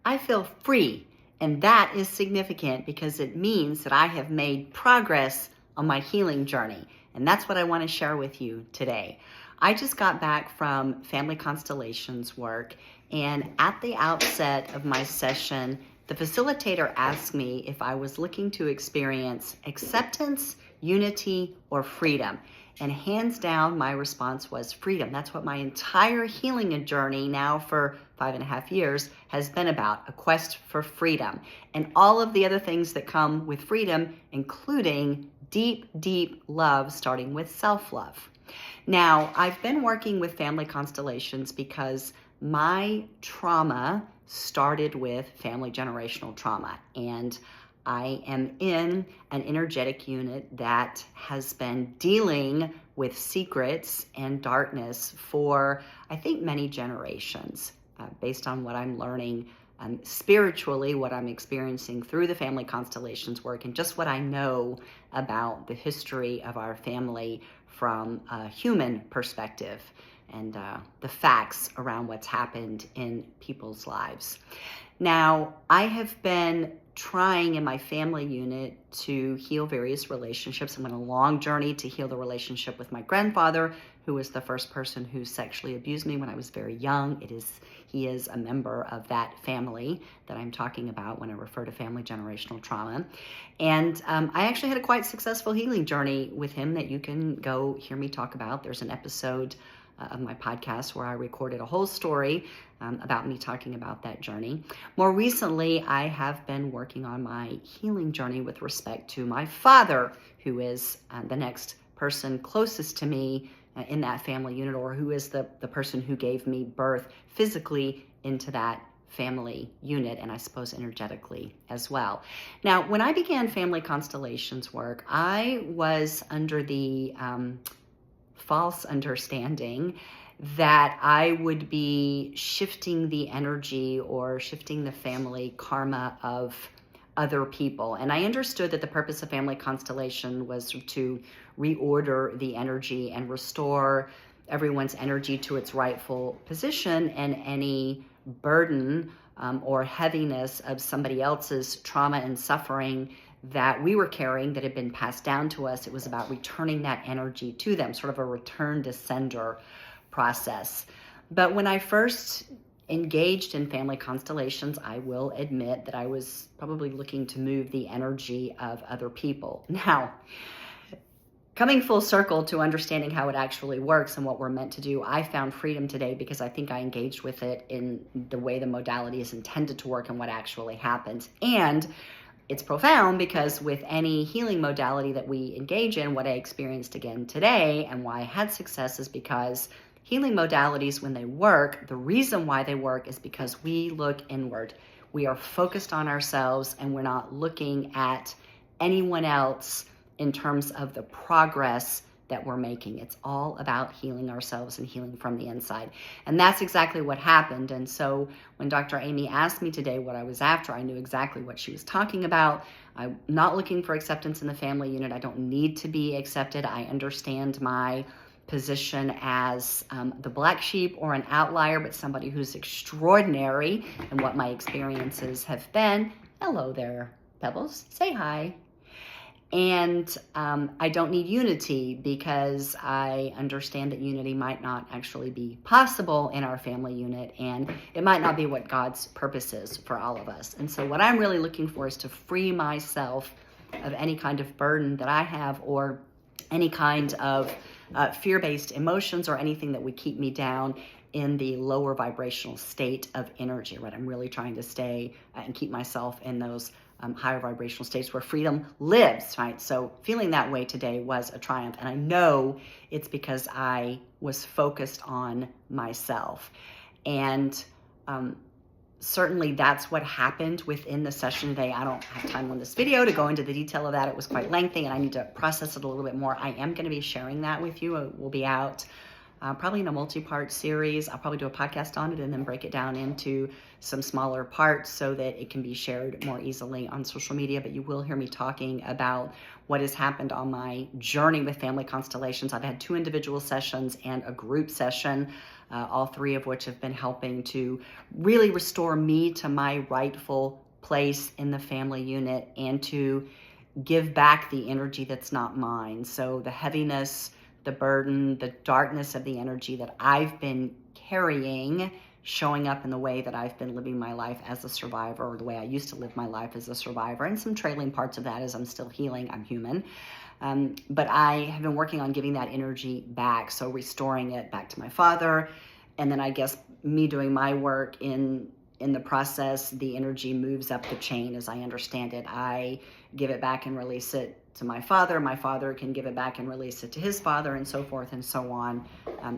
I feel free. And that is significant because it means that I have made progress on my healing journey. And that's what I want to share with you today. I just got back from Family Constellations work, and at the outset of my session, the facilitator asked me if I was looking to experience acceptance, unity, or freedom. And hands down, my response was freedom. That's what my entire healing journey now for 5.5 years has been about, a quest for freedom. And all of the other things that come with freedom, including deep, deep love, starting with self-love. Now, I've been working with Family Constellations because my trauma started with family generational trauma. And I am in an energetic unit that has been dealing with secrets and darkness for, I think, many generations, based on what I'm learning spiritually, what I'm experiencing through the Family Constellations work, and just what I know about the history of our family from a human perspective and the facts around what's happened in people's lives. Now, I have been trying in my family unit to heal various relationships. I'm on a long journey to heal the relationship with my grandfather, who was the first person who sexually abused me when I was very young. He is a member of that family that I'm talking about when I refer to family generational trauma. And I actually had a quite successful healing journey with him that you can go hear me talk about. There's an episode of my podcast where I recorded a whole story about me talking about that journey. More recently, I have been working on my healing journey with respect to my father, who is the next person closest to me in that family unit, or who is the person who gave me birth physically into that family unit, and I suppose energetically as well. Now, when I began Family Constellations work, I was under the false understanding that I would be shifting the energy or shifting the family karma of other people. And I understood that the purpose of Family Constellation was to reorder the energy and restore everyone's energy to its rightful position, and any burden or heaviness of somebody else's trauma and suffering that we were carrying that had been passed down to us, it was about returning that energy to them, sort of a return to sender process. But when I first engaged in Family Constellations, I will admit that I was probably looking to move the energy of other people. Now, coming full circle to understanding how it actually works and what we're meant to do, I found freedom today because I think I engaged with it in the way the modality is intended to work and what actually happens. And it's profound because with any healing modality that we engage in, what I experienced again today and why I had success is because healing modalities, when they work, the reason why they work is because we look inward. We are focused on ourselves and we're not looking at anyone else in terms of the progress that we're making. It's all about healing ourselves and healing from the inside. And that's exactly what happened. And so when Dr. Amy asked me today what I was after, I knew exactly what she was talking about. I'm not looking for acceptance in the family unit. I don't need to be accepted. I understand my position as the black sheep or an outlier, but somebody who's extraordinary in what my experiences have been. Hello there, Pebbles. Say hi. And I don't need unity because I understand that unity might not actually be possible in our family unit, and it might not be what God's purpose is for all of us. And so what I'm really looking for is to free myself of any kind of burden that I have, or any kind of fear-based emotions, or anything that would keep me down in the lower vibrational state of energy, right? I'm really trying to stay and keep myself in those higher vibrational states where freedom lives, right? So feeling that way today was a triumph. And I know it's because I was focused on myself. And certainly that's what happened within the session today. I don't have time on this video to go into the detail of that. It was quite lengthy and I need to process it a little bit more. I am going to be sharing that with you. It will be out probably in a multi-part series. I'll probably do a podcast on it and then break it down into some smaller parts so that it can be shared more easily on social media. But you will hear me talking about what has happened on my journey with family constellations. I've had 2 individual sessions and a group session, all 3 of which have been helping to really restore me to my rightful place in the family unit and to give back the energy that's not mine. So the heaviness, the burden, the darkness of the energy that I've been carrying, showing up in the way that I've been living my life as a survivor, or the way I used to live my life as a survivor, and some trailing parts of that as I'm still healing. I'm human. But I have been working on giving that energy back, so restoring it back to my father, and then I guess me doing my work in the process, the energy moves up the chain as I understand it. I give it back and release it to my father. My father can give it back and release it to his father, and so forth and so on,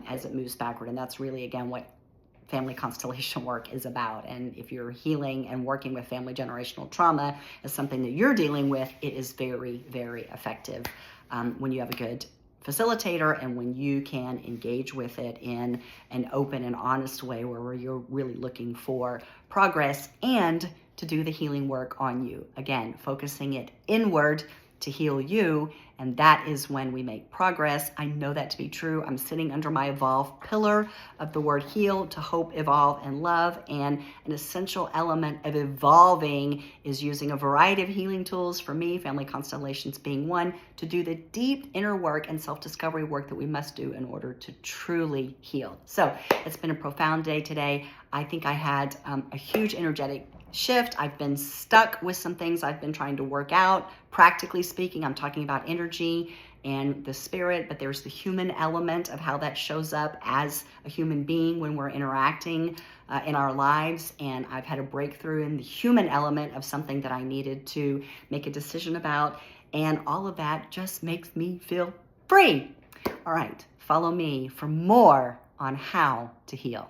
as it moves backward. And that's really, again, what family constellation work is about. And if you're healing and working with family generational trauma as something that you're dealing with, it is very, very effective when you have a good facilitator and when you can engage with it in an open and honest way where you're really looking for progress and to do the healing work on you. Again, focusing it inward to heal you, and that is when we make progress. I know that to be true. I'm sitting under my evolve pillar of the word heal, to hope, evolve, and love, and an essential element of evolving is using a variety of healing tools, for me, family constellations being one, to do the deep inner work and self-discovery work that we must do in order to truly heal. So it's been a profound day today. I think I had a huge energetic shift. I've been stuck with some things I've been trying to work out. Practically speaking, I'm talking about energy and the spirit, but there's the human element of how that shows up as a human being when we're interacting in our lives. And I've had a breakthrough in the human element of something that I needed to make a decision about. And all of that just makes me feel free. All right, follow me for more on how to heal.